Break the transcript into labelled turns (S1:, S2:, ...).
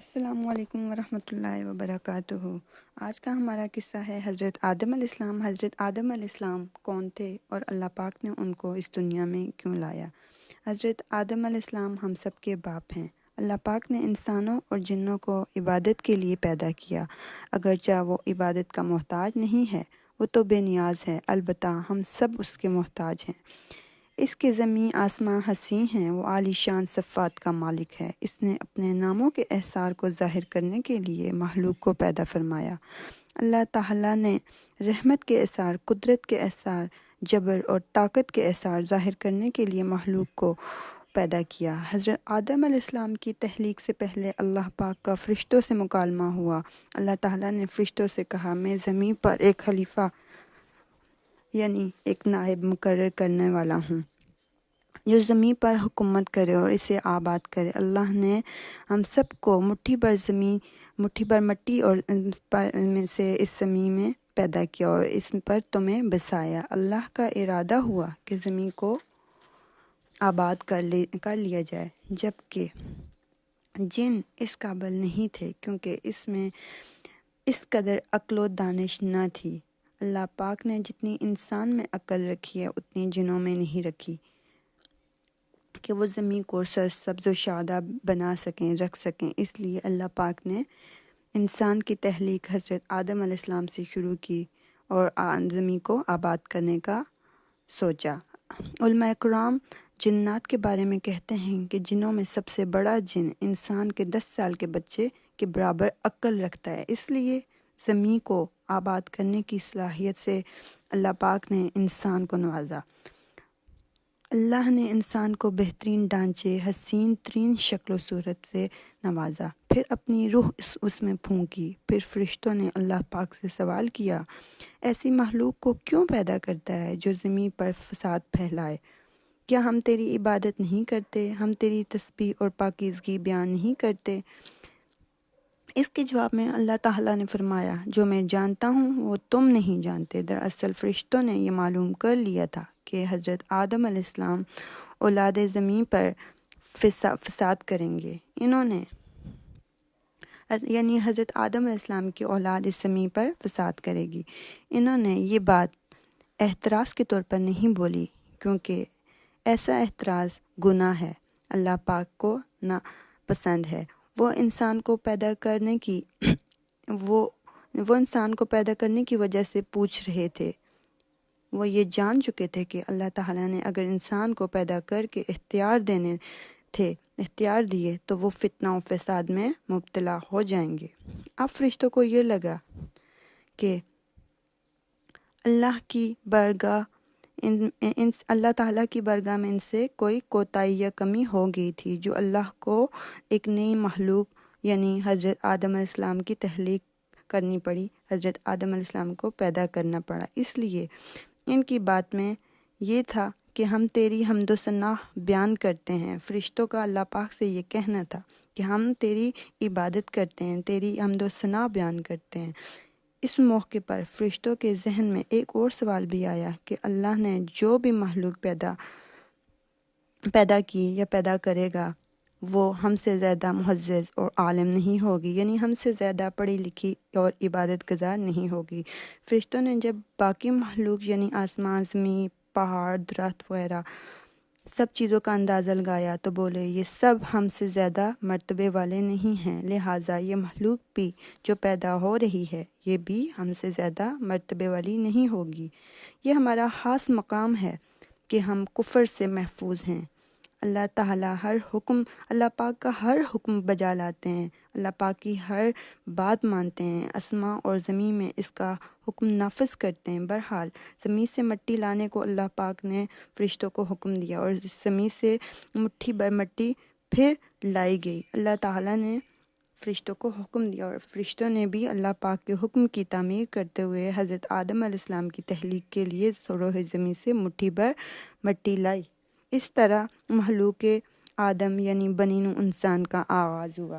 S1: السلام علیکم ورحمۃ اللہ وبرکاتہ۔ آج کا ہمارا قصہ ہے حضرت آدم علیہ السلام۔ حضرت آدم علیہ السلام کون تھے اور اللہ پاک نے ان کو اس دنیا میں کیوں لایا؟ حضرت آدم علیہ السلام ہم سب کے باپ ہیں۔ اللہ پاک نے انسانوں اور جنوں کو عبادت کے لیے پیدا کیا، اگرچہ وہ عبادت کا محتاج نہیں ہے، وہ تو بے نیاز ہے، البتہ ہم سب اس کے محتاج ہیں۔ اس کے زمین آسماں حسین ہیں، وہ عالی شان صفات کا مالک ہے۔ اس نے اپنے ناموں کے احسار کو ظاہر کرنے کے لیے مخلوق کو پیدا فرمایا۔ اللہ تعالیٰ نے رحمت کے احسار، قدرت کے احسار، جبر اور طاقت کے احسار ظاہر کرنے کے لیے مخلوق کو پیدا کیا۔ حضرت آدم علیہ السلام کی تخلیق سے پہلے اللہ پاک کا فرشتوں سے مکالمہ ہوا۔ اللہ تعالیٰ نے فرشتوں سے کہا، میں زمین پر ایک خلیفہ یعنی ایک نائب مقرر کرنے والا ہوں جو زمین پر حکومت کرے اور اسے آباد کرے۔ اللہ نے ہم سب کو مٹھی بھر مٹی اور میں سے اس زمین میں پیدا کیا اور اس پر تمہیں بسایا۔ اللہ کا ارادہ ہوا کہ زمین کو آباد کر لیا جائے، جبکہ جن اس قابل نہیں تھے کیونکہ اس میں اس قدر عقل و دانش نہ تھی۔ اللہ پاک نے جتنی انسان میں عقل رکھی ہے اتنی جنوں میں نہیں رکھی کہ وہ زمین کو سرسبز و شاداب بنا سکیں، رکھ سکیں۔ اس لیے اللہ پاک نے انسان کی تخلیق حضرت آدم علیہ السلام سے شروع کی اور زمین کو آباد کرنے کا سوچا۔ علماء کرام جنات کے بارے میں کہتے ہیں کہ جنوں میں سب سے بڑا جن انسان کے 10 سال کے بچے کے برابر عقل رکھتا ہے۔ اس لیے زمین کو آباد کرنے کی صلاحیت سے اللہ پاک نے انسان کو نوازا۔ اللہ نے انسان کو بہترین ڈھانچے، حسین ترین شکل و صورت سے نوازا، پھر اپنی روح اس میں پھونکی۔ پھر فرشتوں نے اللہ پاک سے سوال کیا، ایسی مخلوق کو کیوں پیدا کرتا ہے جو زمین پر فساد پھیلائے؟ کیا ہم تیری عبادت نہیں کرتے؟ ہم تیری تسبیح اور پاکیزگی بیان نہیں کرتے؟ اس کے جواب میں اللہ تعالیٰ نے فرمایا، جو میں جانتا ہوں وہ تم نہیں جانتے۔ دراصل فرشتوں نے یہ معلوم کر لیا تھا کہ حضرت آدم علیہ السلام اولاد زمین پر فساد کریں گے۔ انہوں نے یعنی حضرت آدم علیہ السلام کی اولاد اس زمین پر فساد کرے گی۔ انہوں نے یہ بات احتراز کے طور پر نہیں بولی کیونکہ ایسا احتراز گناہ ہے، اللہ پاک کو ناپسند ہے۔ وہ انسان کو پیدا کرنے کی وجہ سے پوچھ رہے تھے۔ وہ یہ جان چکے تھے کہ اللہ تعالیٰ نے اگر انسان کو پیدا کر کے اختیار دیے تو وہ فتنہ و فساد میں مبتلا ہو جائیں گے۔ اب فرشتوں کو یہ لگا کہ اللہ تعالیٰ کی بارگاہ میں ان سے کوئی کوتاہی یا کمی ہو گئی تھی، جو اللہ کو ایک نئی مخلوق یعنی حضرت آدم علیہ السلام کی تخلیق کرنی پڑی، حضرت آدم علیہ السلام کو پیدا کرنا پڑا۔ اس لیے ان کی بات میں یہ تھا کہ ہم تیری حمد و ثنا بیان کرتے ہیں۔ فرشتوں کا اللہ پاک سے یہ کہنا تھا کہ ہم تیری عبادت کرتے ہیں، تیری حمد و ثنا بیان کرتے ہیں۔ اس موقع پر فرشتوں کے ذہن میں ایک اور سوال بھی آیا کہ اللہ نے جو بھی مخلوق پیدا کی یا پیدا کرے گا وہ ہم سے زیادہ معزز اور عالم نہیں ہوگی، یعنی ہم سے زیادہ پڑھی لکھی اور عبادت گزار نہیں ہوگی۔ فرشتوں نے جب باقی مخلوق یعنی آسمان، زمین، پہاڑ، درخت وغیرہ سب چیزوں کا اندازہ لگایا تو بولے، یہ سب ہم سے زیادہ مرتبے والے نہیں ہیں، لہٰذا یہ مخلوق بھی جو پیدا ہو رہی ہے یہ بھی ہم سے زیادہ مرتبے والی نہیں ہوگی۔ یہ ہمارا خاص مقام ہے کہ ہم کفر سے محفوظ ہیں۔ اللہ پاک کا ہر حکم بجا لاتے ہیں، اللہ پاک کی ہر بات مانتے ہیں، آسمان اور زمین میں اس کا حکم نافذ کرتے ہیں۔ بہرحال زمین سے مٹی لانے کو اللہ پاک نے فرشتوں کو حکم دیا اور اس زمین سے مٹھی بھر مٹی پھر لائی گئی۔ اللہ تعالیٰ نے فرشتوں کو حکم دیا اور فرشتوں نے بھی اللہ پاک کے حکم کی تعمیر کرتے ہوئے حضرت آدم علیہ السلام کی تخلیق کے لیے روئے زمین سے مٹھی بھر مٹی لائی۔ اس طرح مخلوق آدم یعنی بنی نوع انسان کا آغاز ہوا۔